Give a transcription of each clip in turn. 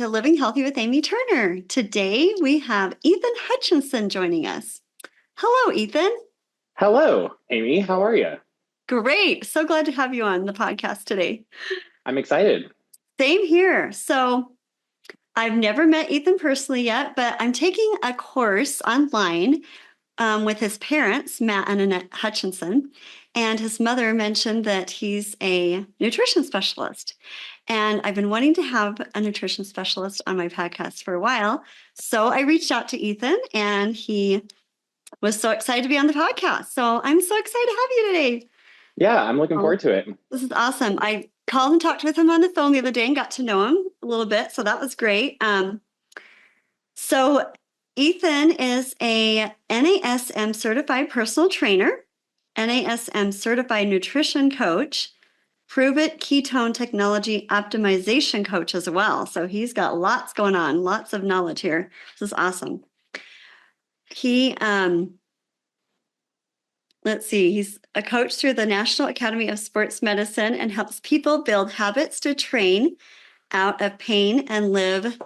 to Living Healthy with Amy Turner. Today we have Ethan Hutcheson joining us. Hello, Ethan. Hello, Amy. How are you? Great. So glad to have you on the podcast today. I'm excited. Same here. So I've never met Ethan personally yet, but I'm taking a course online with his parents, Matt and Annette Hutchinson, and his mother mentioned that he's a nutrition specialist. And I've been wanting to have a nutrition specialist on my podcast for a while. So I reached out to Ethan and he was so excited to be on the podcast. So I'm so excited to have you today. Yeah, I'm looking Oh, forward to it. this is awesome. I called and talked with him on the phone the other day and got to know him a little bit. So that was great. So Ethan is a NASM certified personal trainer, NASM certified nutrition coach, Prove It ketone technology optimization coach as well. So he's got lots going on, lots of knowledge here. This is awesome. He let's see, he's a coach through the National Academy of Sports Medicine and helps people build habits to train out of pain and live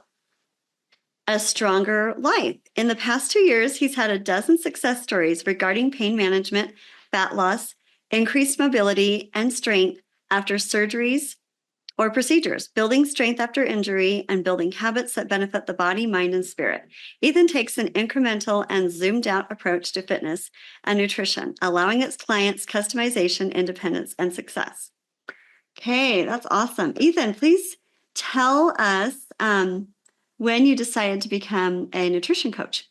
a stronger life. In the past 2 years, he's had a dozen success stories regarding pain management, fat loss, increased mobility, and strength after surgeries or procedures, building strength after injury, and building habits that benefit the body, mind, and spirit. Ethan takes an incremental and zoomed out approach to fitness and nutrition, allowing its clients customization, independence, and success. Okay, that's awesome. Ethan, please tell us when you decided to become a nutrition coach.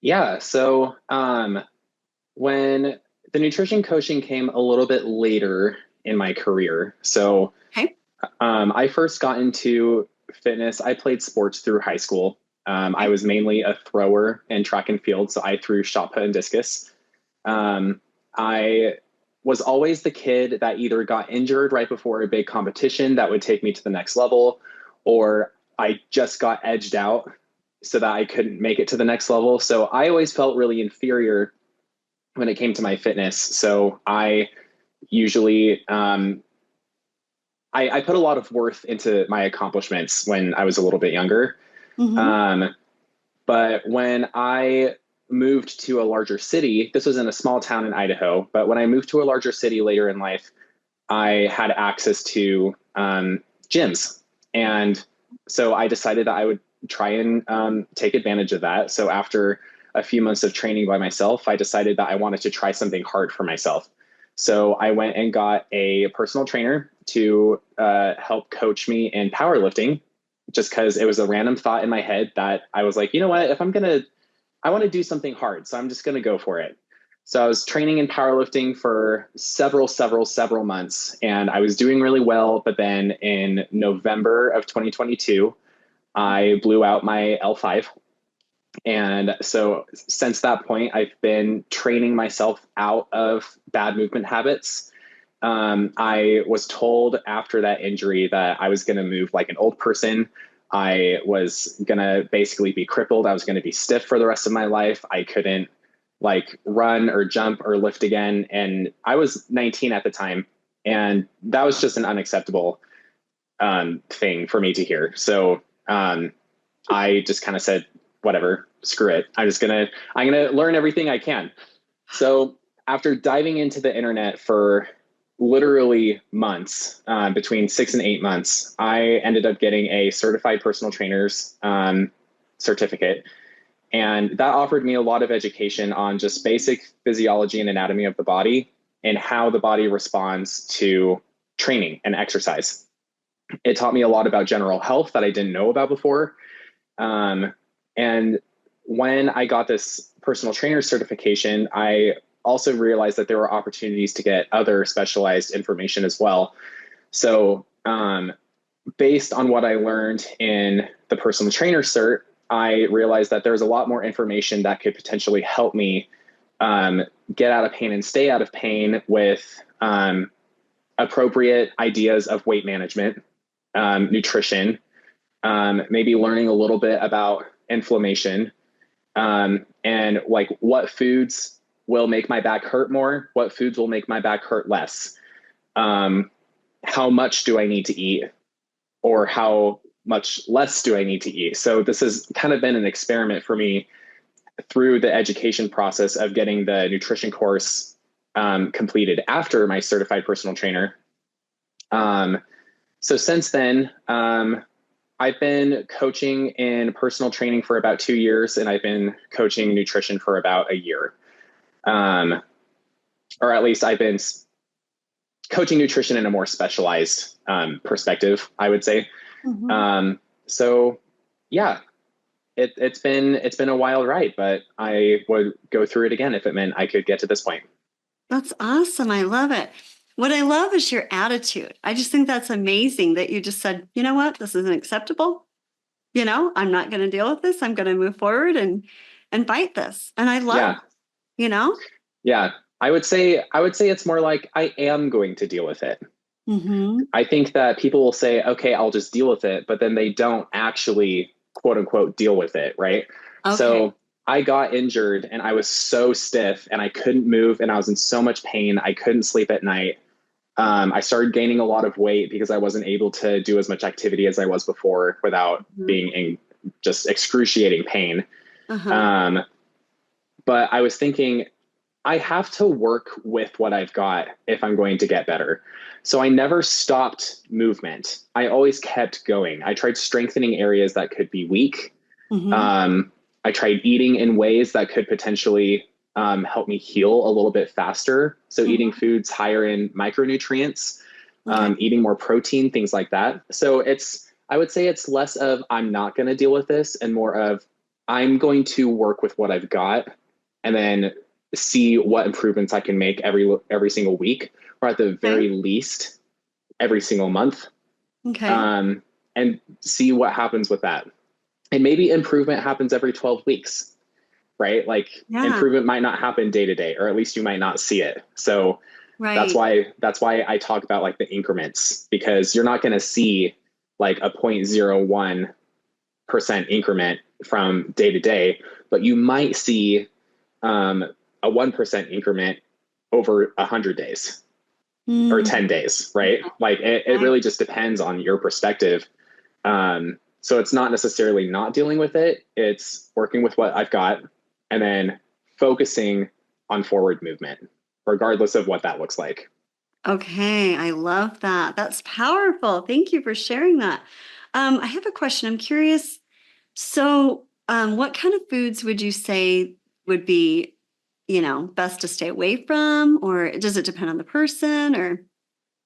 Yeah, so when the nutrition coaching came a little bit later in my career. So Okay. I first got into fitness. I played sports through high school. I Okay. was mainly a thrower in track and field, so I threw shot put and discus. I was always the kid that either got injured right before a big competition that would take me to the next level, or I just got edged out so that I couldn't make it to the next level. So I always felt really inferior when it came to my fitness. So I usually, I put a lot of worth into my accomplishments when I was a little bit younger. Mm-hmm. Um, but when I moved to a larger city, this was in a small town in Idaho, but when I moved to a larger city later in life, I had access to gyms. And so I decided that I would try and take advantage of that. So after a few months of training by myself, I decided that I wanted to try something hard for myself. So I went and got a personal trainer to help coach me in powerlifting, just because it was a random thought in my head that I was like, you know what, if I want to do something hard, so I'm just going to go for it. So I was training in powerlifting for several months, and I was doing really well. But then in November of 2022, I blew out my L5. And so since that point, I've been training myself out of bad movement habits. I was told after that injury that I was going to move like an old person. I was going to basically be crippled. I was going to be stiff for the rest of my life. I couldn't like run or jump or lift again. And I was 19 at the time. And that was just an unacceptable thing for me to hear. So I just kind of said, whatever, screw it. I'm going to learn everything I can. So after diving into the internet for literally months, between 6 and 8 months, I ended up getting a certified personal trainer's certificate. And that offered me a lot of education on just basic physiology and anatomy of the body and how the body responds to training and exercise. It taught me a lot about general health that I didn't know about before. And when I got this personal trainer certification, I also realized that there were opportunities to get other specialized information as well. So based on what I learned in the personal trainer cert, I realized that there was a lot more information that could potentially help me get out of pain and stay out of pain with appropriate ideas of weight management, nutrition, maybe learning a little bit about inflammation, and like what foods will make my back hurt more, what foods will make my back hurt less, how much do I need to eat, or how much less do I need to eat? So this has kind of been an experiment for me through the education process of getting the nutrition course completed after my certified personal trainer. So since then, I've been coaching in personal training for about 2 years, and I've been coaching nutrition for about a year. Or at least I've been coaching nutrition in a more specialized perspective, I would say. Mm-hmm. So yeah, it's been a wild ride, but I would go through it again if it meant I could get to this point. That's awesome. I love it. What I love is your attitude. I just think that's amazing that you just said, you know what, this isn't acceptable. I'm not going to deal with this. I'm going to move forward and fight this. And I love, Yeah, you know? yeah. I would say it's more like I am going to deal with it. Mm-hmm. I think that people will say, okay, I'll just deal with it, but then they don't actually quote unquote deal with it, right? Okay. So I got injured and I was so stiff and I couldn't move and I was in so much pain. I couldn't sleep at night. I started gaining a lot of weight because I wasn't able to do as much activity as I was before without Mm-hmm. being in just excruciating pain. Uh-huh. Um, but I was thinking, I have to work with what I've got if I'm going to get better. So I never stopped movement. I always kept going. I tried strengthening areas that could be weak. Mm-hmm. Um, I tried eating in ways that could potentially help me heal a little bit faster. So eating Mm-hmm. foods higher in micronutrients, Okay. eating more protein, things like that. So I would say it's less of I'm not going to deal with this and more of I'm going to work with what I've got and then see what improvements I can make every single week, or at the Okay. very least every single month, Okay. um, and see what happens with that. And maybe improvement happens every 12 weeks, right? Like Yeah. improvement might not happen day to day, or at least you might not see it. So that's Right. why that's why I talk about like the increments, because you're not going to see like a 0.01% increment from day to day, but you might see a 1% increment over 100 days or Mm. 10 days, right? Like it Okay. really just depends on your perspective. So it's not necessarily not dealing with it, it's working with what I've got and then focusing on forward movement, regardless of what that looks like. Okay. I love that. That's powerful. Thank you for sharing that. I have a question. I'm curious. So, what kind of foods would you say would be, best to stay away from, or does it depend on the person, or?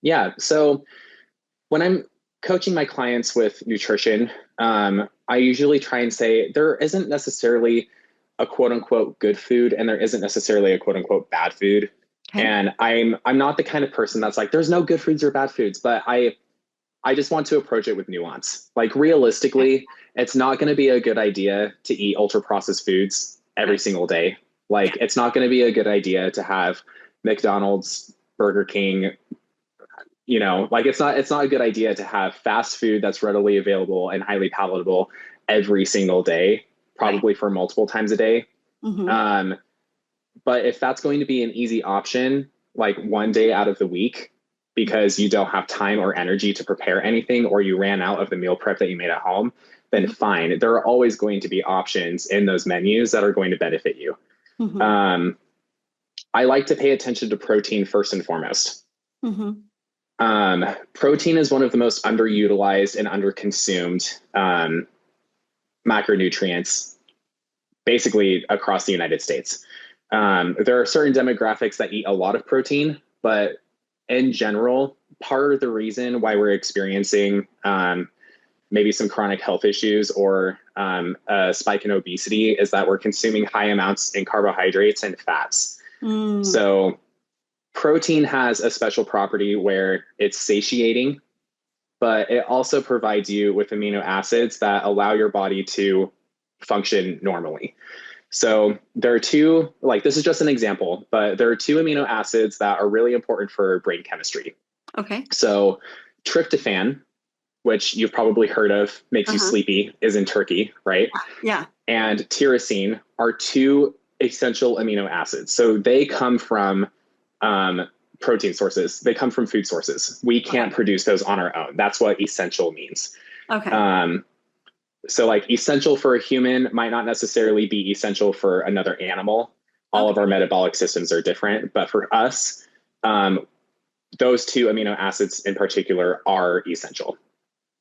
Yeah. So when I'm coaching my clients with nutrition, I usually try and say there isn't necessarily a quote unquote good food and there isn't necessarily a quote unquote bad food. Okay. And I'm not the kind of person that's like, there's no good foods or bad foods, but I just want to approach it with nuance. Like Okay. realistically, it's not going to be a good idea to eat ultra processed foods every Right. single day. Yeah. Like it's not going to be a good idea to have McDonald's, Burger King, like it's not a good idea to have fast food that's readily available and highly palatable every single day, Right. probably for multiple times a day. Mm-hmm. Um, but if that's going to be an easy option, like one day out of the week, because you don't have time or energy to prepare anything, or you ran out of the meal prep that you made at home, then Mm-hmm. fine. There are always going to be options in those menus that are going to benefit you. Mm-hmm. Um, I like to pay attention to protein first and foremost. Mm-hmm. Protein is one of the most underutilized and underconsumed macronutrients basically across the United States. There are certain demographics that eat a lot of protein, but in general, part of the reason why we're experiencing maybe some chronic health issues or a spike in obesity is that we're consuming high amounts in carbohydrates and fats. Mm. So protein has a special property where it's satiating, but it also provides you with amino acids that allow your body to function normally. So there are two, like this is just an example, but there are two amino acids that are really important for brain chemistry. Okay. So tryptophan, which you've probably heard of, makes you Uh-huh. sleepy, is in turkey, right? Yeah. And tyrosine are two essential amino acids. So they come from um, protein sources. They come from food sources. We can't Okay. produce those on our own. That's what essential means. Okay. Um, so like essential for a human might not necessarily be essential for another animal. All of our Okay. metabolic systems are different, but for us, um, those two amino acids in particular are essential.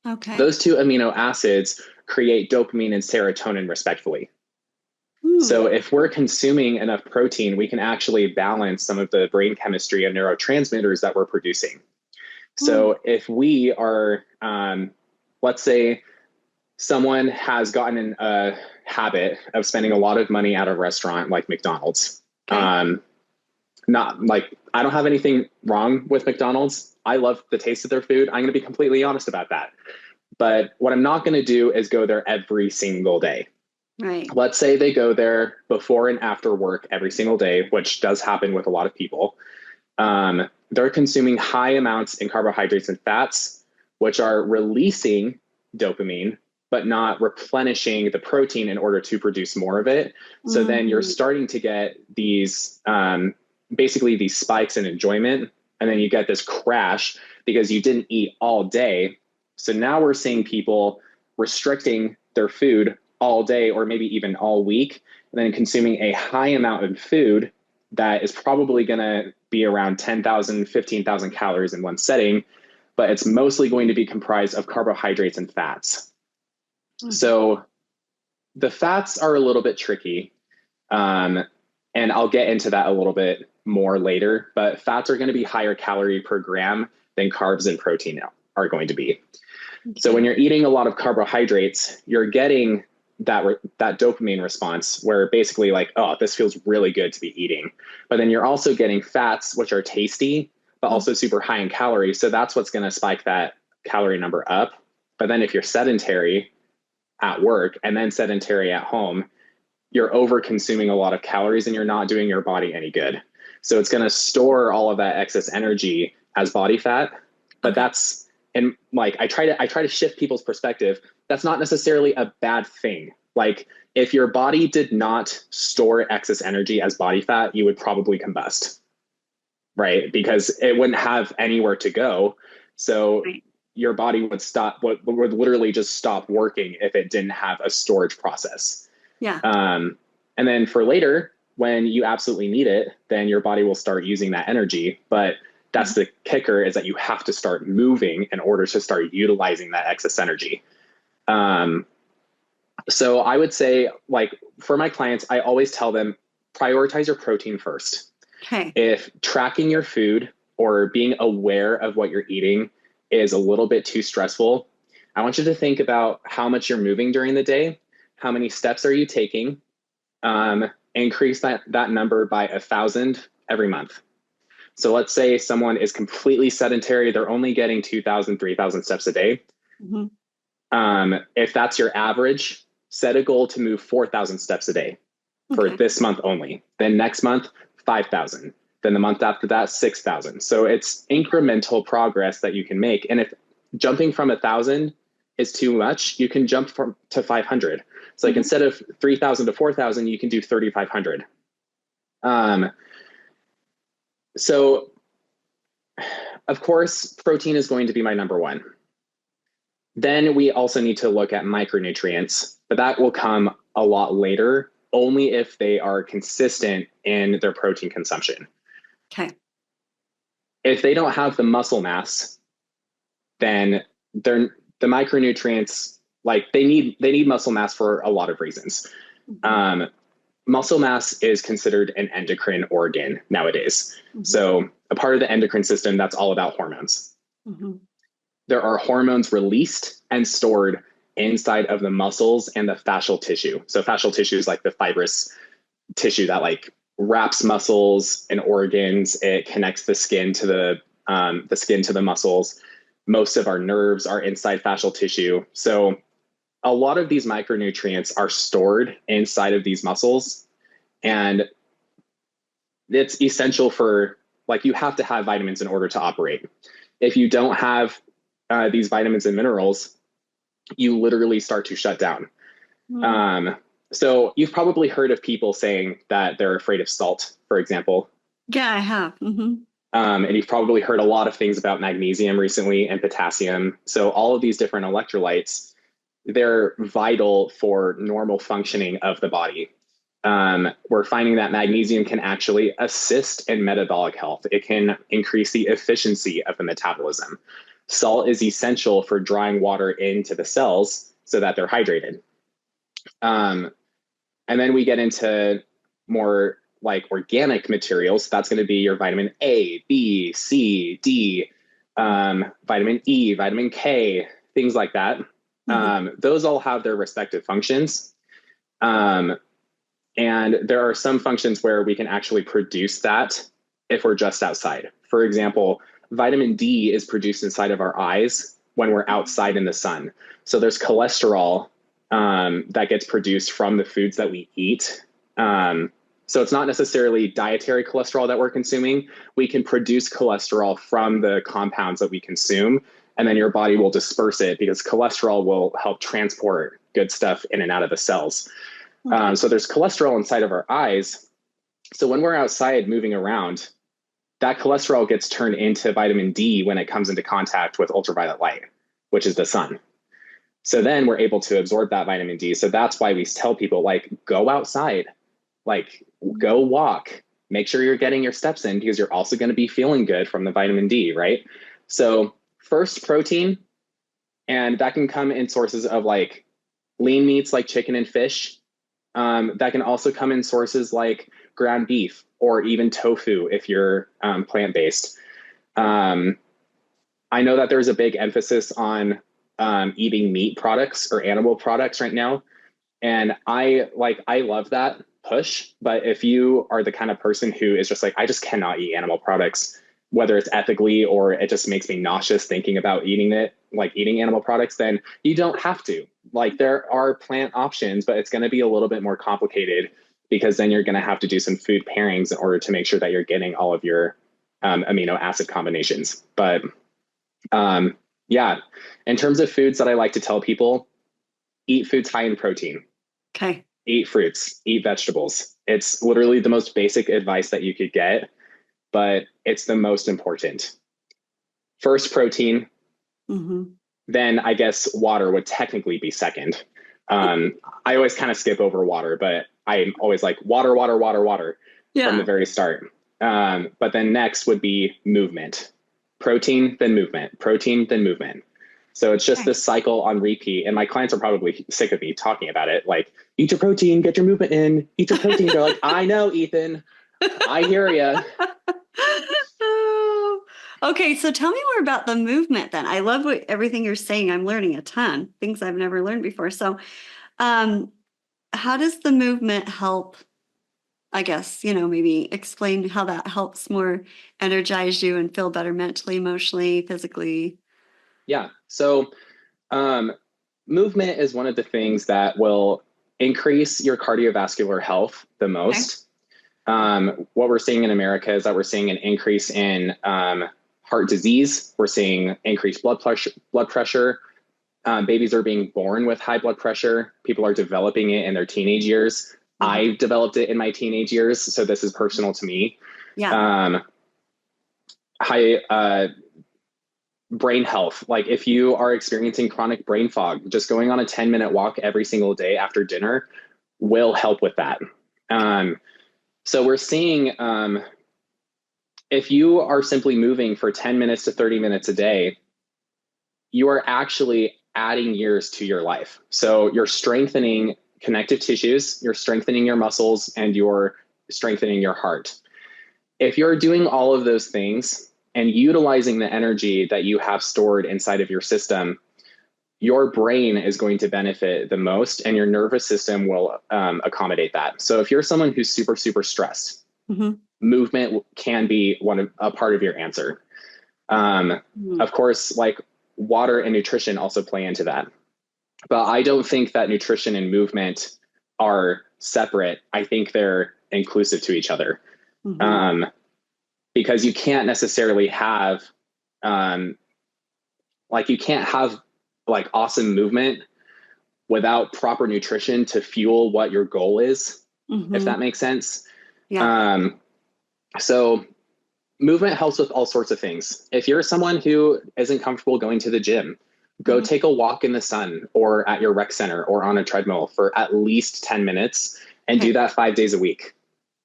Okay. Those two amino acids create dopamine and serotonin respectively. Hmm. So if we're consuming enough protein, we can actually balance some of the brain chemistry and neurotransmitters that we're producing. Hmm. So if we are, let's say someone has gotten in a habit of spending a lot of money at a restaurant like McDonald's. Okay. Not like I don't have anything wrong with McDonald's. I love the taste of their food. I'm going to be completely honest about that. But what I'm not going to do is go there every single day. Right. Let's say they go there before and after work every single day, which does happen with a lot of people. They're consuming high amounts in carbohydrates and fats, which are releasing dopamine, but not replenishing the protein in order to produce more of it. So then you're Mm. starting to get these basically these spikes in enjoyment. And then you get this crash because you didn't eat all day. So now we're seeing people restricting their food all day or maybe even all week, and then consuming a high amount of food that is probably going to be around 10,000, 15,000 calories in one setting, but it's mostly going to be comprised of carbohydrates and fats. Mhm. So the fats are a little bit tricky. And I'll get into that a little bit more later, but fats are going to be higher calorie per gram than carbs and protein are going to be. So when Okay. you're eating a lot of carbohydrates, you're getting that dopamine response where basically like, oh, this feels really good to be eating. But then you're also getting fats, which are tasty, but Mm. also super high in calories. So that's what's going to spike that calorie number up. But then if you're sedentary at work and then sedentary at home, you're over consuming a lot of calories and you're not doing your body any good. So it's going to store all of that excess energy as body fat. But Okay. that's, and like I try to shift people's perspective. That's not necessarily a bad thing. Like if your body did not store excess energy as body fat, you would probably combust, right? Because it wouldn't have anywhere to go. So Right. your body would literally just stop working if it didn't have a storage process. Yeah. Um, and then for later, when you absolutely need it, then your body will start using that energy. But Mhm. that's the kicker, is that you have to start moving in order to start utilizing that excess energy. Um, so I would say, like, for my clients, I always tell them prioritize your protein first. Okay. If tracking your food or being aware of what you're eating is a little bit too stressful, I want you to think about how much you're moving during the day. How many steps are you taking? Increase that number by 1,000 every month. So let's say someone is completely sedentary, they're only getting 2,000, 3,000 steps a day. Mhm. If that's your average, set a goal to move 4,000 steps a day for Okay. this month only. Then next month, 5,000. Then the month after that, 6,000. So it's incremental progress that you can make. And if jumping from 1,000 is too much, you can jump from to 500. So like Mhm. instead of 3,000 to 4,000, you can do 3,500. Um, so of course, protein is going to be my number one. Then we also need to look at micronutrients, but that will come a lot later, only if they are consistent in their protein consumption. Okay. If they don't have the muscle mass, then the micronutrients, like they need muscle mass for a lot of reasons. Mhm. Um, Muscle mass is considered an endocrine organ nowadays. Mhm. So a part of the endocrine system that's all about hormones. Mhm. There are hormones released and stored inside of the muscles and the fascial tissue. So fascial tissue is like the fibrous tissue that like wraps muscles and organs. It connects the skin to the muscles. Most of our nerves are inside fascial tissue. So a lot of these micronutrients are stored inside of these muscles, and it's essential for, like, you have to have vitamins in order to operate. If you don't have these vitamins and minerals, you literally start to shut down. Mm. Um, so you've probably heard of people saying that they're afraid of salt, for example. Yeah, I have. Hmm. And you've probably heard a lot of things about magnesium recently and potassium. So all of these different electrolytes, they're vital for normal functioning of the body. We're finding that magnesium can actually assist in metabolic health. It can increase the efficiency of the metabolism. Salt is essential for drawing water into the cells so that they're hydrated. And then we get into more like organic materials. That's going to be your vitamin A, B, C, D, vitamin E, vitamin K, things like that. Those all have their respective functions. And there are some functions where we can actually produce that if we're just outside. For example, vitamin D is produced inside of our eyes when we're outside in the sun. So there's cholesterol that gets produced from the foods that we eat. So it's not necessarily dietary cholesterol that we're consuming. We can produce cholesterol from the compounds that we consume, and then your body will disperse it because cholesterol will help transport good stuff in and out of the cells. Okay. So there's cholesterol inside of our eyes. So when we're outside moving around, that cholesterol gets turned into vitamin D when it comes into contact with ultraviolet light, which is the sun. So then we're able to absorb that vitamin D. So that's why we tell people, like, go outside, like go walk, make sure you're getting your steps in because you're also going to be feeling good from the vitamin D, right? So first, protein, and that can come in sources of like lean meats like chicken and fish. That can also come in sources like ground beef or even tofu if you're plant-based. I know that there's a big emphasis on eating meat products or animal products right now. And I love that push. But if you are the kind of person who is just like, I just cannot eat animal products, whether it's ethically or it just makes me nauseous thinking about eating animal products, then you don't have to. Like, there are plant options, but it's going to be a little bit more complicated because then you're going to have to do some food pairings in order to make sure that you're getting all of your amino acid combinations. But yeah, in terms of foods that I like to tell people, eat foods high in protein. Okay. Eat fruits, eat vegetables. It's literally the most basic advice that you could get, but it's the most important. First, protein. Then I guess water would technically be second. I always kind of skip over water, but I'm always like water from the very start. But then next would be movement. Protein, then movement. Protein, then movement. So it's just this cycle on repeat. And my clients are probably sick of me talking about it. Like, eat your protein, get your movement in, eat your protein. They're like, I know, Ethan, I hear you. Okay, so tell me more about the movement then. I love everything you're saying. I'm learning a ton, things I've never learned before. So how does the movement help, I guess, maybe explain how that helps more energize you and feel better mentally, emotionally, physically? Yeah. So movement is one of the things that will increase your cardiovascular health the most. Okay. What we're seeing in America is that we're seeing an increase in heart disease. We're seeing increased blood pressure. Babies are being born with high blood pressure. People are developing it in their teenage years. I developed it in my teenage years, so this is personal to me. Yeah. High brain health. Like, if you are experiencing chronic brain fog, just going on a 10-minute walk every single day after dinner will help with that. So we're seeing if you are simply moving for 10 minutes to 30 minutes a day, you are actually adding years to your life. So you're strengthening connective tissues, you're strengthening your muscles, and you're strengthening your heart. If you're doing all of those things and utilizing the energy that you have stored inside of your system, your brain is going to benefit the most, and your nervous system will accommodate that. So if you're someone who's super, super stressed, movement can be a part of your answer. Of course, like, water and nutrition also play into that. But I don't think that nutrition and movement are separate. I think they're inclusive to each other. Because you can't necessarily have, you can't have like awesome movement without proper nutrition to fuel what your goal is, if that makes sense. Yeah. So movement helps with all sorts of things. If you're someone who isn't comfortable going to the gym, go Mhm. take a walk in the sun or at your rec center or on a treadmill for at least 10 minutes and Okay. do that 5 days a week.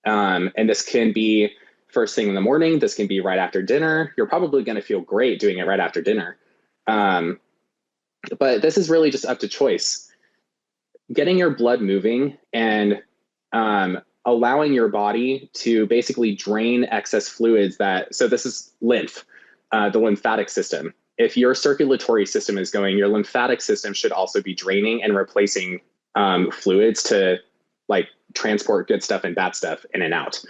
And this can be first thing in the morning. This can be right after dinner. You're probably going to feel great doing it right after dinner. Um, but this is really just up to choice. Getting your blood moving and allowing your body to basically drain excess fluids so this is lymph, the lymphatic system. If your circulatory system is going, your lymphatic system should also be draining and replacing fluids to like transport good stuff and bad stuff in and out.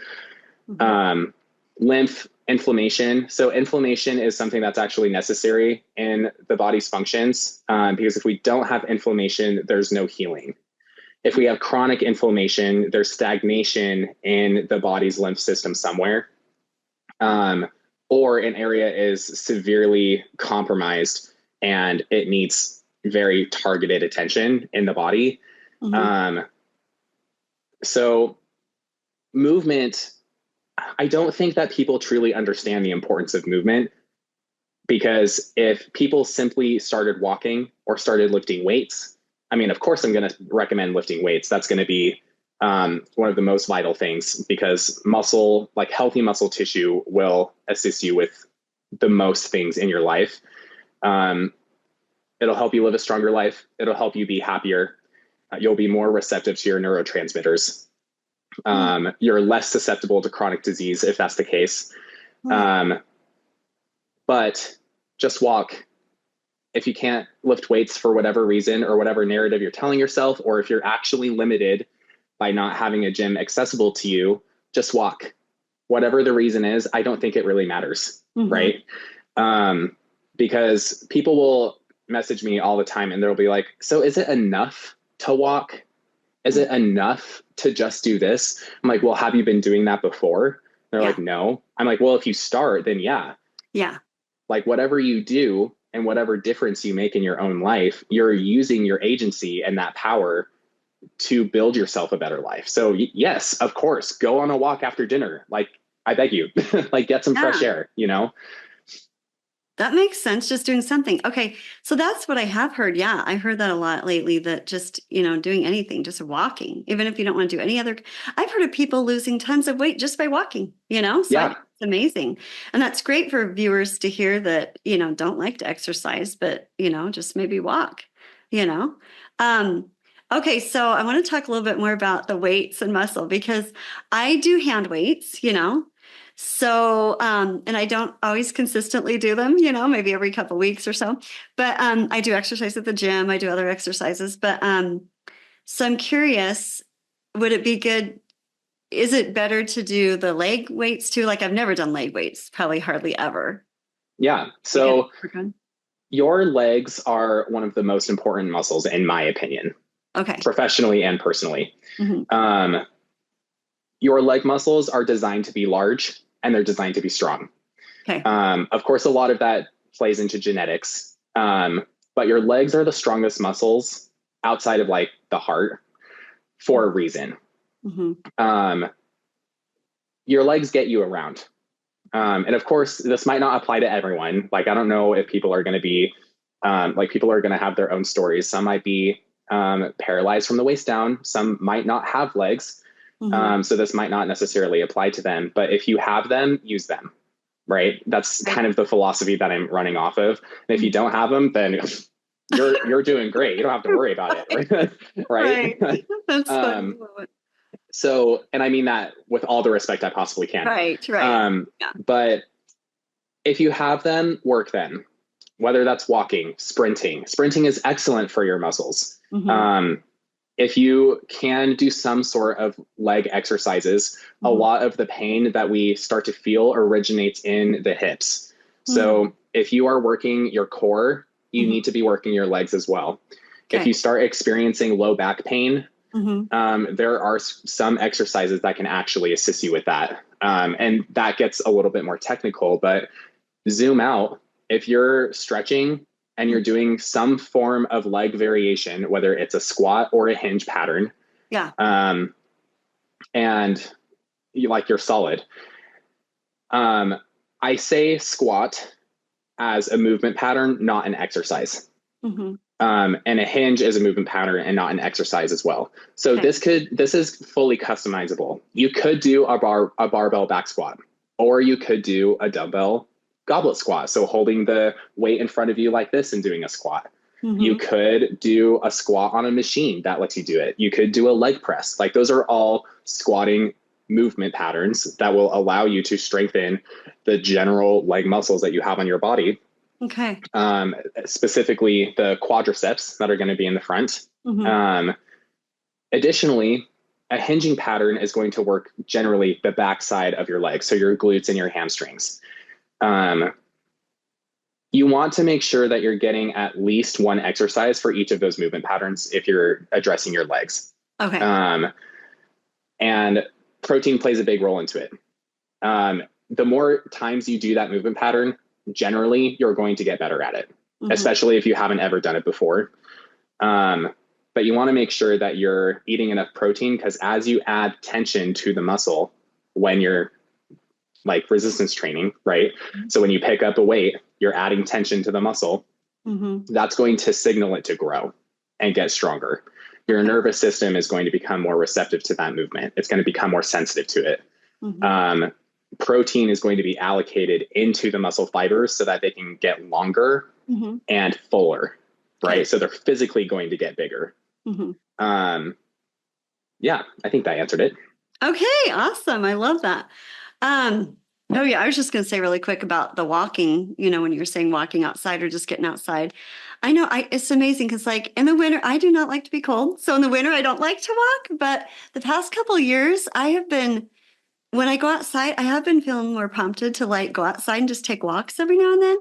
Mhm. Lymph inflammation. So inflammation is something that's actually necessary in the body's functions because if we don't have inflammation, there's no healing. If we have chronic inflammation, there's stagnation in the body's lymph system somewhere, or an area is severely compromised and it needs very targeted attention in the body. Mhm. Um, so movement, I don't think that people truly understand the importance of movement because if people simply started walking or started lifting weights, I mean, of course, I'm going to recommend lifting weights. That's going to be one of the most vital things because muscle, like healthy muscle tissue, will assist you with the most things in your life. Um, it'll help you live a stronger life. It'll help you be happier. You'll be more receptive to your neurotransmitters. Mhm. You're less susceptible to chronic disease if that's the case. Right. Um, but just walk. If you can't lift weights for whatever reason or whatever narrative you're telling yourself, or if you're actually limited by not having a gym accessible to you, just walk. Whatever the reason is, I don't think it really matters, Mhm. right? Because people will message me all the time and they'll be like, so is it enough to walk? Is Mhm. it enough to just do this? I'm like, well, have you been doing that before? They're Yeah. like, no. I'm like, well, if you start, then yeah, Yeah. like whatever you do and whatever difference you make in your own life, you're using your agency and that power to build yourself a better life. So yes, of course, go on a walk after dinner. Like, I beg you, like get some fresh Yeah. air, you know? That makes sense. Just doing something. Okay. So that's what I have heard. Yeah. I heard that a lot lately that just, doing anything, just walking, even if you don't want to do any other. I've heard of people losing tons of weight just by walking. So I Yeah. think it's amazing. And that's great for viewers to hear that, don't like to exercise, but, just maybe walk, you know. Um, okay. So I want to talk a little bit more about the weights and muscle because I do hand weights. So, and I don't always consistently do them, maybe every couple weeks or so. But I do exercise at the gym. I do other exercises. But so I'm curious, would it be good? Is it better to do the leg weights too? Like I've never done leg weights, probably hardly ever. Yeah. To get So work on. your legs are one of the most important muscles, in my opinion, Okay. professionally and personally. Hmm. Um, your leg muscles are designed to be large and they're designed to be strong. Okay. Of course, a lot of that plays into genetics, but your legs are the strongest muscles outside of like the heart for a reason. Hmm. Um, your legs get you around. And of course, this might not apply to everyone. Like, I don't know if people are going to be, people are going to have their own stories. Some might be paralyzed from the waist down. Some might not have legs. Hmm. So this might not necessarily apply to them. But if you have them, use them, right? That's Right. kind of the philosophy that I'm running off of. And if you don't have them, then you're doing great. You don't have to worry about it, right? Right. That's funny. um, so, and I mean that with all the respect I possibly can. Right. Right. Yeah. But if you have them, work them. Whether that's walking, sprinting. Sprinting is excellent for your muscles. Hmm. Um, if you can do some sort of leg exercises, a Hmm. lot of the pain that we start to feel originates in the hips. Hmm. So if you are working your core, you Hmm. need to be working your legs as well. If Okay. you start experiencing low back pain, Hmm. there are some exercises that can actually assist you with that. And that gets a little bit more technical, but zoom out. If you're stretching and you're doing some form of leg variation, whether it's a squat or a hinge pattern, Yeah. and you're solid, um, I say squat as a movement pattern, not an exercise. Mm-hmm. And a hinge is a movement pattern and not an exercise as well. So Okay. this is fully customizable. You could do a barbell back squat, or you could do a dumbbell goblet squat. So holding the weight in front of you like this and doing a squat. You Mm-hmm. could do a squat on a machine that lets you do it. You could do a leg press. Like those are all squatting movement patterns that will allow you to strengthen the general leg muscles that you have on your body, Okay. specifically the quadriceps that are going to be in the front. Mm-hmm. Um, Additionally, a hinging pattern is going to work generally the backside of your legs, so your glutes and your hamstrings. Um, you want to make sure that you're getting at least one exercise for each of those movement patterns if you're addressing your legs. Okay. Um, and protein plays a big role into it. The more times you do that movement pattern, generally you're going to get better at it, Mm-hmm. especially if you haven't ever done it before. But you want to make sure that you're eating enough protein, because as you add tension to the muscle when you're like resistance training, right? So when you pick up a weight, you're adding tension to the muscle. Mm-hmm. That's going to signal it to grow and get stronger. Your Okay. nervous system is going to become more receptive to that movement. It's going to become more sensitive to it. Mm-hmm. Protein is going to be allocated into the muscle fibers so that they can get longer Mm-hmm. and fuller, Okay. right? So they're physically going to get bigger. Mm-hmm. Yeah, I think that answered it. Okay, awesome. I love that. Oh yeah, I was just going to say really quick about the walking, when you were saying walking outside or just getting outside. I know it's amazing because like in the winter, I do not like to be cold. So in the winter, I don't like to walk, but the past couple of years, when I go outside, I have been feeling more prompted to like go outside and just take walks every now and then.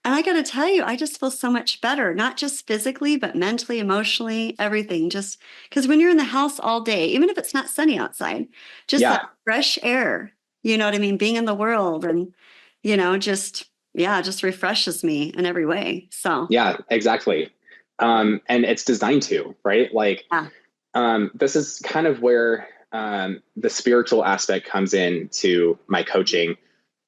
And I got to tell you, I just feel so much better, not just physically, but mentally, emotionally, everything. Just because when you're in the house all day, even if it's not sunny outside, just that Yeah, fresh air, you know what I mean? Being in the world and, just refreshes me in every way. So, yeah, exactly. And it's designed to, right? Like, yeah. this is kind of where the spiritual aspect comes in to my coaching.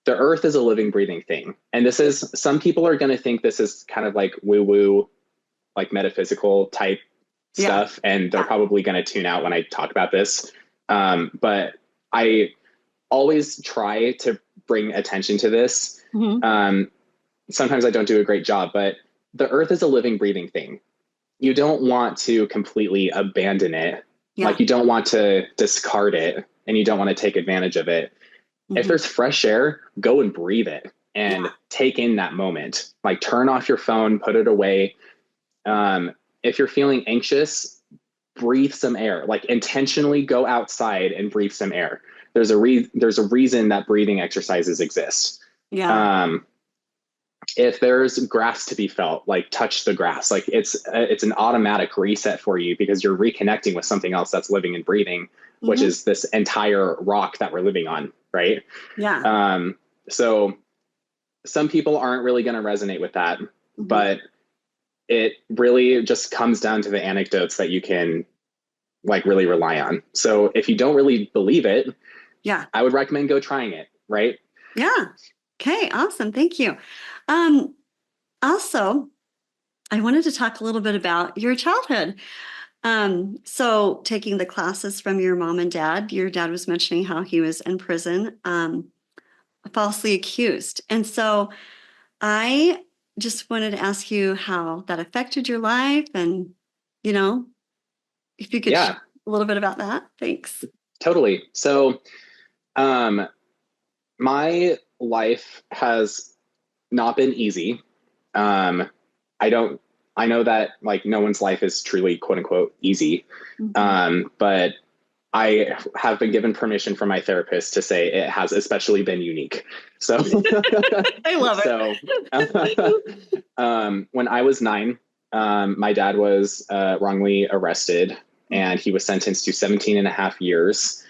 The earth is a living, breathing thing. And some people are going to think this is kind of like woo woo, like metaphysical type Yeah. stuff. And they're Yeah. probably going to tune out when I talk about this. But I always try to bring attention to this. Hmm. Sometimes I don't do a great job, but the earth is a living, breathing thing. You don't want to completely abandon it. Yeah. Like you don't want to discard it and you don't want to take advantage of it. If Hmm. there's fresh air, go and breathe it and Yeah. take in that moment. Like turn off your phone, put it away. If you're feeling anxious, breathe some air. Like intentionally go outside and breathe some air. There's a reason that breathing exercises exist. Yeah. Um, if there's grass to be felt, like touch the grass. Like it's an automatic reset for you because you're reconnecting with something else that's living and breathing, which Hmm. is this entire rock that we're living on, right? Yeah. So some people aren't really going to resonate with that, Hmm. but it really just comes down to the anecdotes that you can like really rely on. So if you don't really believe it, Yeah. I would recommend go trying it, right? Yeah. Okay, awesome. Thank you. Um, Also, I wanted to talk a little bit about your childhood. So taking the classes from your mom and dad, your dad was mentioning how he was in prison, falsely accused. And so I just wanted to ask you how that affected your life and, you know, if you could share Yeah, a little bit about that. Thanks. totally. So um, my life has not been easy. Um, I don't, I know that like no one's life is truly quote unquote easy. Mhm. But I have been given permission from my therapist to say it has especially been unique. So, I love so it. when I was 9, my dad was wrongly arrested Mhm. and he was sentenced to 17 and a half years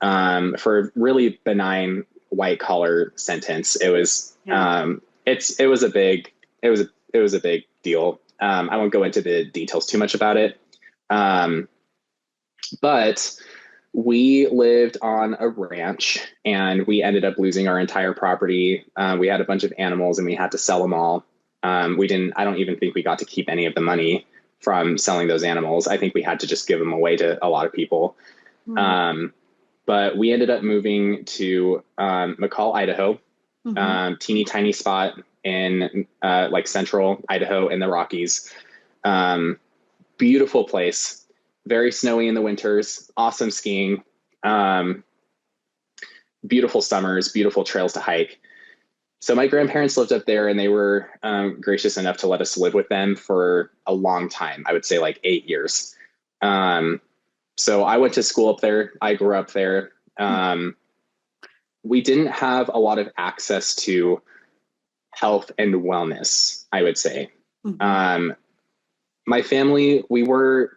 for a really benign white collar sentence. It was Yeah. it was a big it was a big deal. I won't go into the details too much about it, but We lived on a ranch and we ended up losing our entire property. We had a bunch of animals and we had to sell them all. I don't even think we got to keep any of the money from selling those animals. I think we had to just give them away to a lot of people. Mm-hmm. Um, but we ended up moving to McCall, Idaho, Mm-hmm. teeny tiny spot in like central Idaho in the Rockies. Um, Beautiful place, very snowy in the winters, awesome skiing, um, beautiful summers, beautiful trails to hike. So my grandparents lived up there and they were gracious enough to let us live with them for a long time. I would say like 8 years. Um, so I went to school up there. I grew up there. We didn't have a lot of access to health and wellness, I would say. Mm-hmm. Um, my family, we weren't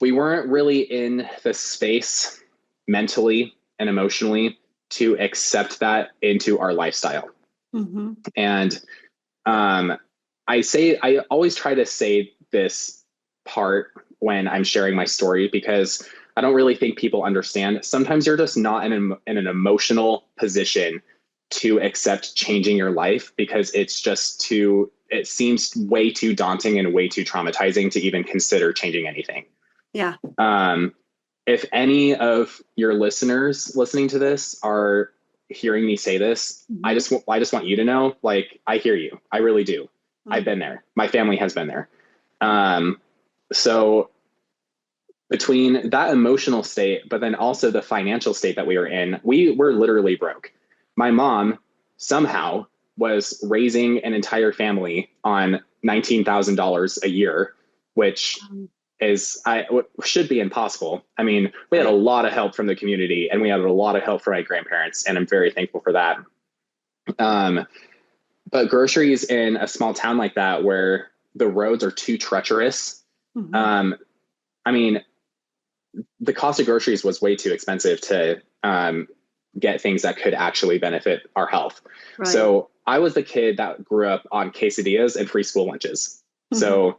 really in the space mentally and emotionally to accept that into our lifestyle. Mm-hmm. And um, I always try to say this part when I'm sharing my story because I don't really think people understand. Sometimes you're just not in an emotional position to accept changing your life because it seems way too daunting and way too traumatizing to even consider changing anything. Yeah. Um, if any of your listeners listening to this are hearing me say this, Mm-hmm. I just want you to know, like, I hear you. I really do. I've Mm-hmm. been there. My family has been there. Um, so between that emotional state, but then also the financial state that we were in, we were literally broke. My mom somehow was raising an entire family on $19,000 a year, which Um, should be impossible. I mean, we had a right. lot of help from the community and we had a lot of help from my grandparents, and I'm very thankful for that. Um, but groceries in a small town like that where the roads are too treacherous, Mm-hmm. um, I mean, the cost of groceries was way too expensive to get things that could actually benefit our health. Right. So I was the kid that grew up on quesadillas and free school lunches. Mm-hmm. So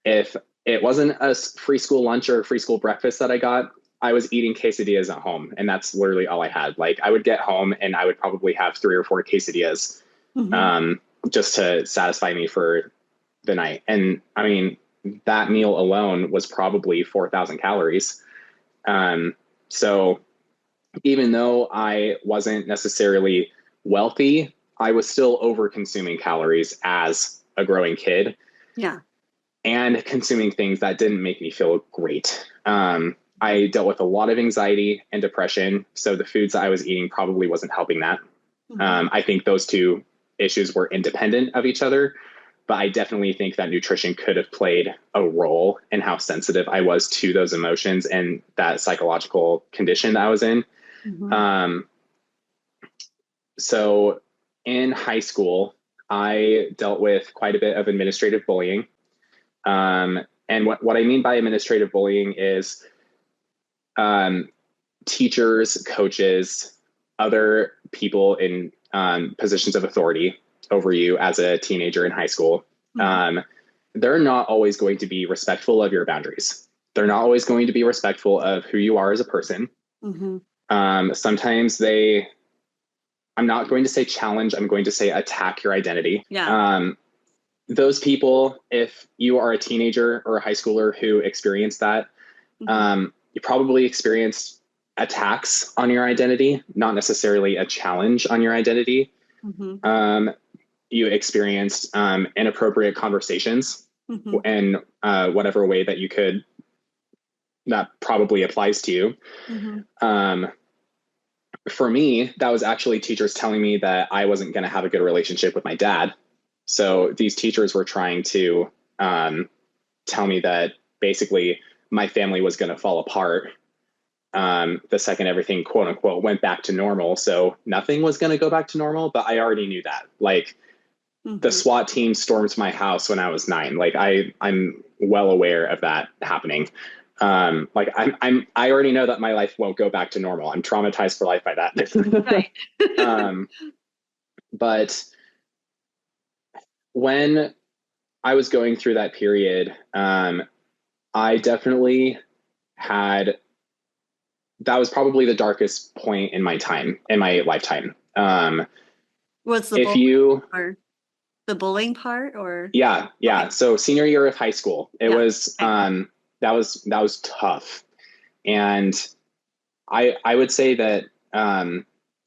if it wasn't a free school lunch or a free school breakfast that I got, I was eating quesadillas at home. And that's literally all I had. Like I would get home and I would probably have 3 or 4 quesadillas Mm-hmm. um, just to satisfy me for the night. And I mean, that meal alone was probably 4,000 calories. Um, so even though I wasn't necessarily wealthy, I was still over consuming calories as a growing kid Yeah. and consuming things that didn't make me feel great. I dealt with a lot of anxiety and depression. So the foods that I was eating probably wasn't helping that. Mm-hmm. I think those two issues were independent of each other, but I definitely think that nutrition could have played a role in how sensitive I was to those emotions and that psychological condition that I was in. Mm-hmm. Um, so in high school, I dealt with quite a bit of administrative bullying. And what I mean by administrative bullying is um, teachers, coaches, other people in positions of authority over you as a teenager in high school. Mm-hmm. Um, they're not always going to be respectful of your boundaries. They're not always going to be respectful of who you are as a person. Mm-hmm. Sometimes I'm not going to say challenge, I'm going to say attack your identity. Yeah. Those people, if you are a teenager or a high schooler who experienced that, Mm-hmm. you probably experienced attacks on your identity, not necessarily a challenge on your identity. Mm-hmm. Um, you experienced inappropriate conversations Mm-hmm. in whatever way that you could, that probably applies to you. Mm-hmm. Um, for me, that was actually teachers telling me that I wasn't going to have a good relationship with my dad. So these teachers were trying to tell me that basically my family was going to fall apart the second everything, quote unquote, went back to normal. So nothing was going to go back to normal, but I already knew that. Like the Mm-hmm. SWAT team stormed my house when I was 9. Like I'm well aware of that happening. Like I already know that my life won't go back to normal. I'm traumatized for life by that. Right. um, but when I was going through that period, I definitely had that was probably the darkest point in my lifetime. Was the If bullying you, or the bullying part or yeah. okay. So senior year of high school, it Yeah. was, Okay. that was tough. And I would say that,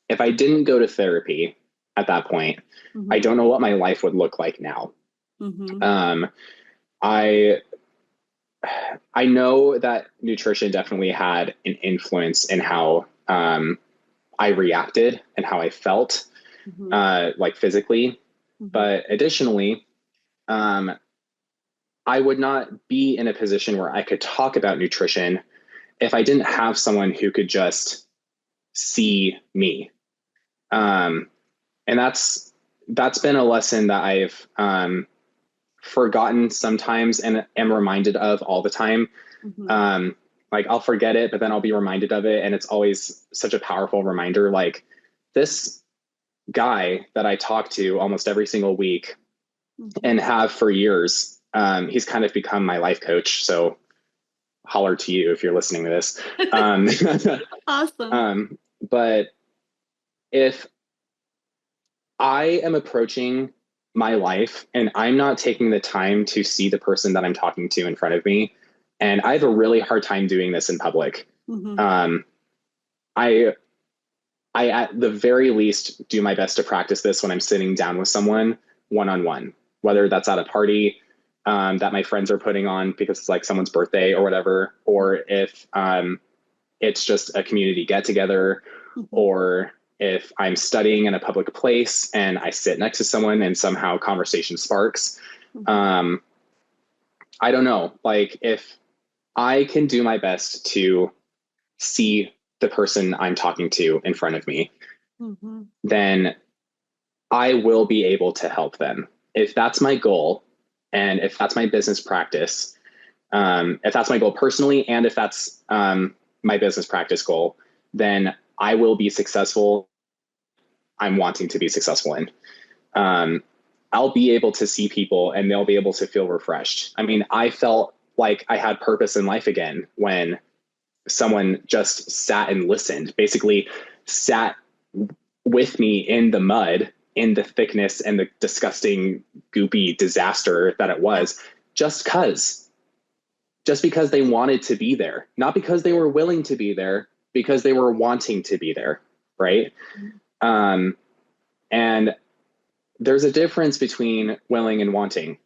if I didn't go to therapy at that point, I Mm-hmm. don't know what my life would look like now. Mm-hmm. Um, I I know that nutrition definitely had an influence in how, I reacted and how I felt, Mm-hmm. like physically. Mm-hmm. But additionally, um, I would not be in a position where I could talk about nutrition if I didn't have someone who could just see me. Um, and that's been a lesson that I've, forgotten sometimes and am reminded of all the time. Mm-hmm. Um, like I'll forget it, but then I'll be reminded of it, and it's always such a powerful reminder. Like this guy that I talk to almost every single week Mm-hmm. and have for years, he's kind of become my life coach. So holler to you if you're listening to this. Um, Awesome. but if I am approaching my life and I'm not taking the time to see the person that I'm talking to in front of me, and I have a really hard time doing this in public. Mm-hmm. Um, I I at the very least do my best to practice this when I'm sitting down with someone one on one, whether that's at a party, that my friends are putting on because it's like someone's birthday or whatever, or if, it's just a community get together, Mm-hmm. or if I'm studying in a public place and I sit next to someone and somehow conversation sparks. Mm-hmm. Um, I don't know, like if I can do my best to see the person I'm talking to in front of me, Mm-hmm. then I will be able to help them. If that's my goal, and if that's my business practice, if that's my goal personally, and if that's, my business practice goal, then I will be successful. I'm wanting to be successful in. Um, I'll be able to see people and they'll be able to feel refreshed. I mean, I felt like I had purpose in life again when someone just sat and listened, basically sat with me in the mud, in the thickness and the disgusting, goopy disaster that it Yeah. was, just because, just because they wanted to be there, not because they were willing to be there, because they were wanting to be there, right? Um, and there's a difference between willing and wanting.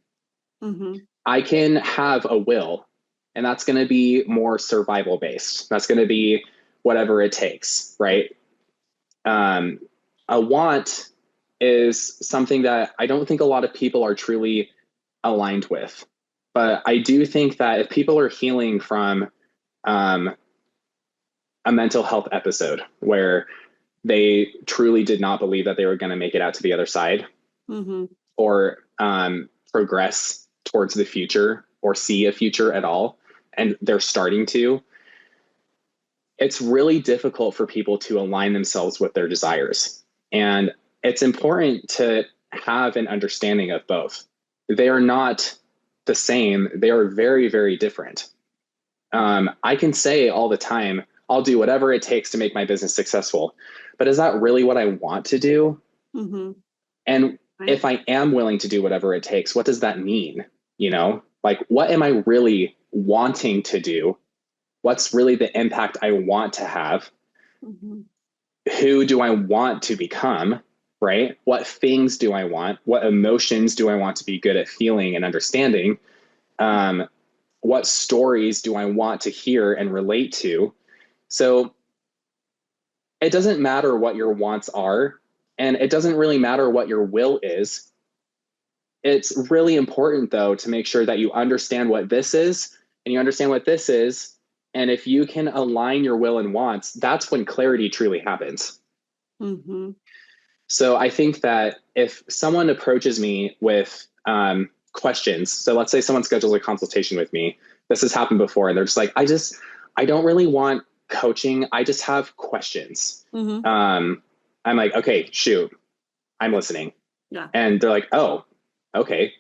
Mm-hmm. I can have a will, and that's going to be more survival based. That's going to be whatever it takes, right? Um, a want is something that I don't think a lot of people are truly aligned with. But I do think that if people are healing from, um, a mental health episode where they truly did not believe that they were going to make it out to the other side, Mm-hmm. or, progress towards the future or see a future at all, and they're starting to, it's really difficult for people to align themselves with their desires. And it's important to have an understanding of both. They are not the same, they are very, very different. I can say all the time, I'll do whatever it takes to make my business successful. But is that really what I want to do? Mm-hmm. And Right. if I am willing to do whatever it takes, what does that mean? You know, like what am I really wanting to do? What's really the impact I want to have? Mm-hmm. Who do I want to become? Right? What things do I want? What emotions do I want to be good at feeling and understanding? Um, what stories do I want to hear and relate to? So it doesn't matter what your wants are, and it doesn't really matter what your will is. It's really important, though, to make sure that you understand what this is and you understand what this is. And if you can align your will and wants, that's when clarity truly happens. Mm-hmm. So I think that if someone approaches me with, questions, so let's say someone schedules a consultation with me, this has happened before, and they're just like, I don't really want coaching. I just have questions. Mm-hmm. Um, I'm like, okay, shoot, I'm listening. Yeah. And they're like, oh, okay.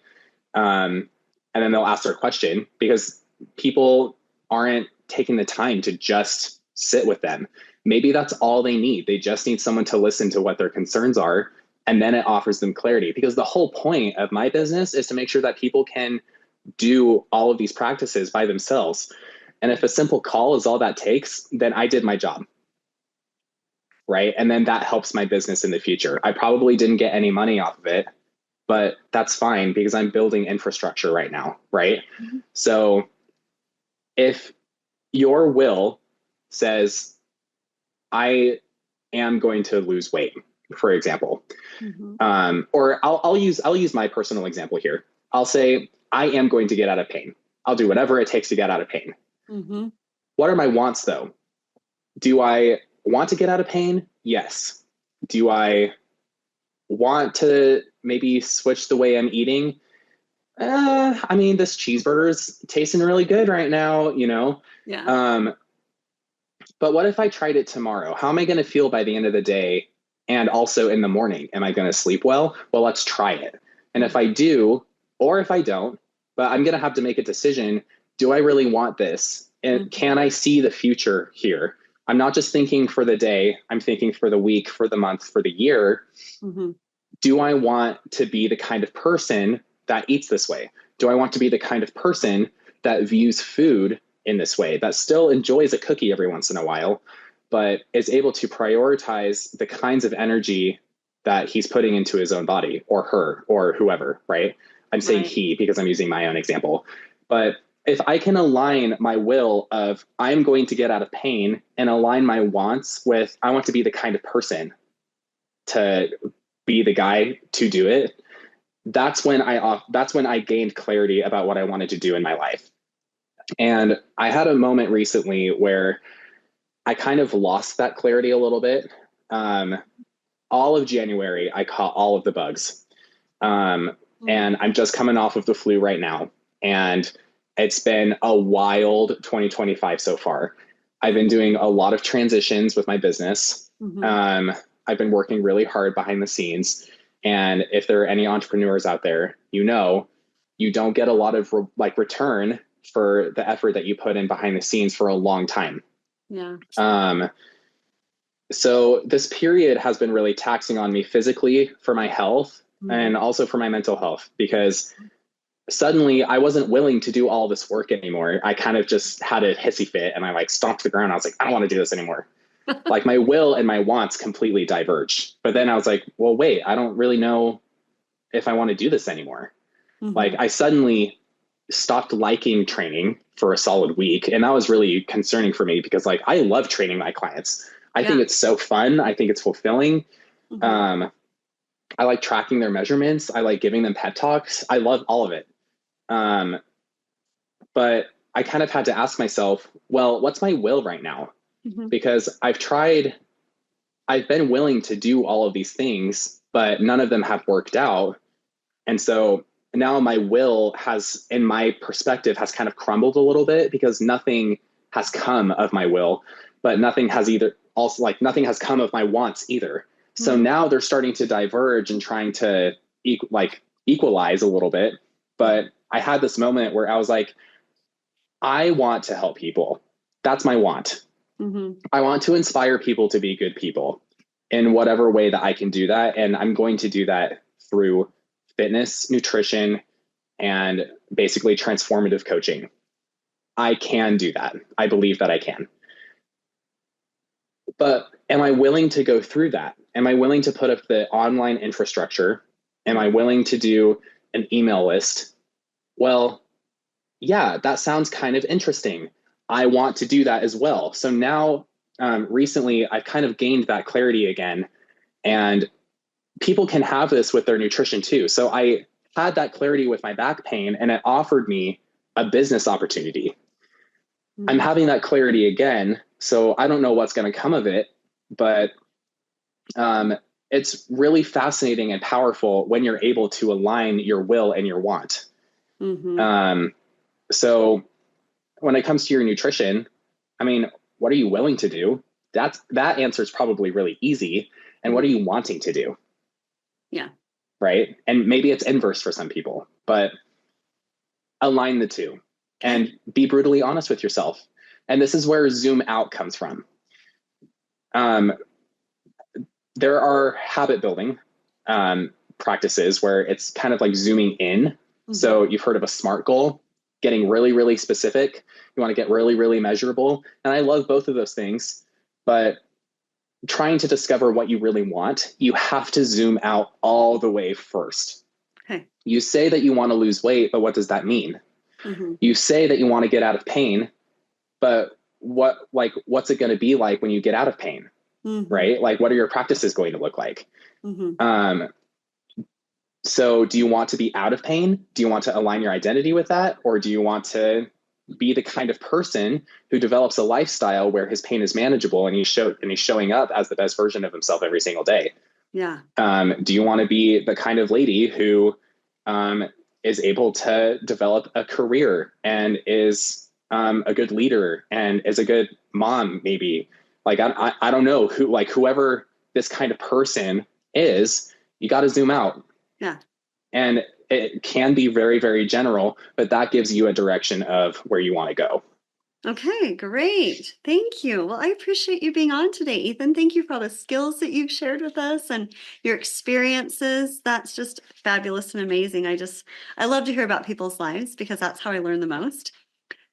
And then they'll ask their question because people aren't taking the time to just sit with them. Maybe that's all they need. They just need someone to listen to what their concerns are. And then it offers them clarity, because the whole point of my business is to make sure that people can do all of these practices by themselves. And if a simple call is all that takes, then I did my job. Right. And then that helps my business in the future. I probably didn't get any money off of it, but that's fine because I'm building infrastructure right now. Right. Mm-hmm. So if your will says, I am going to lose weight, for example, mm-hmm. Or I'll use my personal example here. I'll say, I am going to get out of pain. I'll do whatever it takes to get out of pain. Mm-hmm. What are my wants though? Do I want to get out of pain? Yes. Do I want to maybe switch the way I'm eating? I mean, this cheeseburger's tasting really good right now, you know? Yeah. But what if I tried it tomorrow? How am I going to feel by the end of the day? And also in the morning, am I going to sleep well? Well, let's try it. And if I do, or if I don't, but I'm going to have to make a decision. Do I really want this? And mm-hmm. can I see the future here? I'm not just thinking for the day. I'm thinking for the week, for the month, for the year. Mm-hmm. Do I want to be the kind of person that eats this way? Do I want to be the kind of person that views food in this way, that still enjoys a cookie every once in a while, but is able to prioritize the kinds of energy that he's putting into his own body, or her, or whoever, right? I'm saying right. He, because I'm using my own example. But if I can align my will of I'm going to get out of pain and align my wants with I want to be the kind of person to be the guy to do it, that's when I gained clarity about what I wanted to do in my life. And I had a moment recently where I kind of lost that clarity a little bit. All of January, I caught all of the bugs. And I'm just coming off of the flu right now. And it's been a wild 2025 so far. I've been doing a lot of transitions with my business. Mm-hmm. I've been working really hard behind the scenes. And if there are any entrepreneurs out there, you know, you don't get a lot of return for the effort that you put in behind the scenes for a long time. Yeah. So this period has been really taxing on me physically for my health mm-hmm. and also for my mental health, because suddenly I wasn't willing to do all this work anymore. I kind of just had a hissy fit and I stomped the ground. I was like, I don't want to do this anymore. My will and my wants completely diverged. But then I was like, well, wait, I don't really know if I want to do this anymore. Mm-hmm. I suddenly stopped liking training for a solid week. And that was really concerning for me because I love training my clients. I think it's so fun. I think it's fulfilling. Mm-hmm. I like tracking their measurements. I like giving them pep talks. I love all of it. But I kind of had to ask myself, well, what's my will right now? Mm-hmm. Because I've been willing to do all of these things, but none of them have worked out. And so now my will has, in my perspective, has kind of crumbled a little bit because nothing has come of my will, but nothing has nothing has come of my wants either. Mm-hmm. So now they're starting to diverge and trying to equalize a little bit. But I had this moment where I was like, I want to help people. That's my want. Mm-hmm. I want to inspire people to be good people in whatever way that I can do that. And I'm going to do that through fitness, nutrition, and basically transformative coaching. I can do that. I believe that I can. But am I willing to go through that? Am I willing to put up the online infrastructure? Am I willing to do an email list? Well, yeah, that sounds kind of interesting. I want to do that as well. So now, recently, I've kind of gained that clarity again. And people can have this with their nutrition too. So I had that clarity with my back pain and it offered me a business opportunity. Mm-hmm. I'm having that clarity again. So I don't know what's going to come of it, but it's really fascinating and powerful when you're able to align your will and your want. Mm-hmm. So when it comes to your nutrition, I mean, what are you willing to do? That answer is probably really easy. And what are you wanting to do? Yeah. Right. And maybe it's inverse for some people, but align the two and be brutally honest with yourself. And this is where zoom out comes from. Um, there are habit building practices where it's kind of like zooming in. Mm-hmm. So you've heard of a SMART goal, getting really, really specific. You want to get really, really measurable. And I love both of those things, but trying to discover what you really want, you have to zoom out all the way first. Okay. You say that you want to lose weight, but what does that mean? Mm-hmm. You say that you want to get out of pain, but what's it going to be like when you get out of pain? Mm-hmm. Right? Like, what are your practices going to look like? Mm-hmm. So do you want to be out of pain? Do you want to align your identity with that? Or do you want to be the kind of person who develops a lifestyle where his pain is manageable and he's showing up as the best version of himself every single day? Yeah. Do you want to be the kind of lady who is able to develop a career and is a good leader and is a good mom, maybe? Like, I don't know whoever this kind of person is, you got to zoom out. Yeah. And it can be very, very general, but that gives you a direction of where you want to go. Okay, great. Thank you. Well, I appreciate you being on today, Ethan. Thank you for all the skills that you've shared with us and your experiences. That's just fabulous and amazing. I love to hear about people's lives because that's how I learn the most.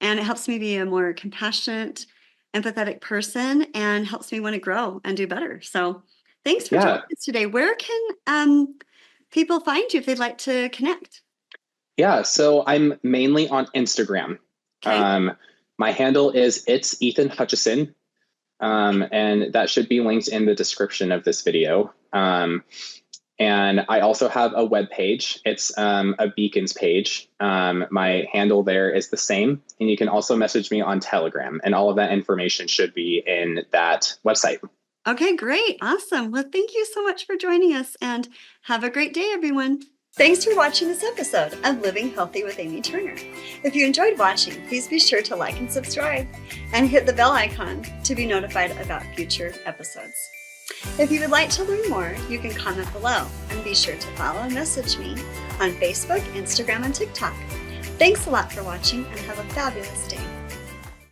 And it helps me be a more compassionate, empathetic person and helps me want to grow and do better. So thanks for joining us today. Where can people find you if they'd like to connect? Yeah, so I'm mainly on Instagram. Okay. My handle is It's Ethan Hutcheson, and that should be linked in the description of this video. And I also have a web page. It's a Beacons page. My handle there is the same, and you can also message me on Telegram, and all of that information should be in that website. Okay, great. Awesome. Well, thank you so much for joining us, and have a great day, everyone. Thanks for watching this episode of Living Healthy with Amy Turner. If you enjoyed watching, please be sure to like and subscribe and hit the bell icon to be notified about future episodes. If you would like to learn more, you can comment below and be sure to follow and message me on Facebook, Instagram, and TikTok. Thanks a lot for watching and have a fabulous day.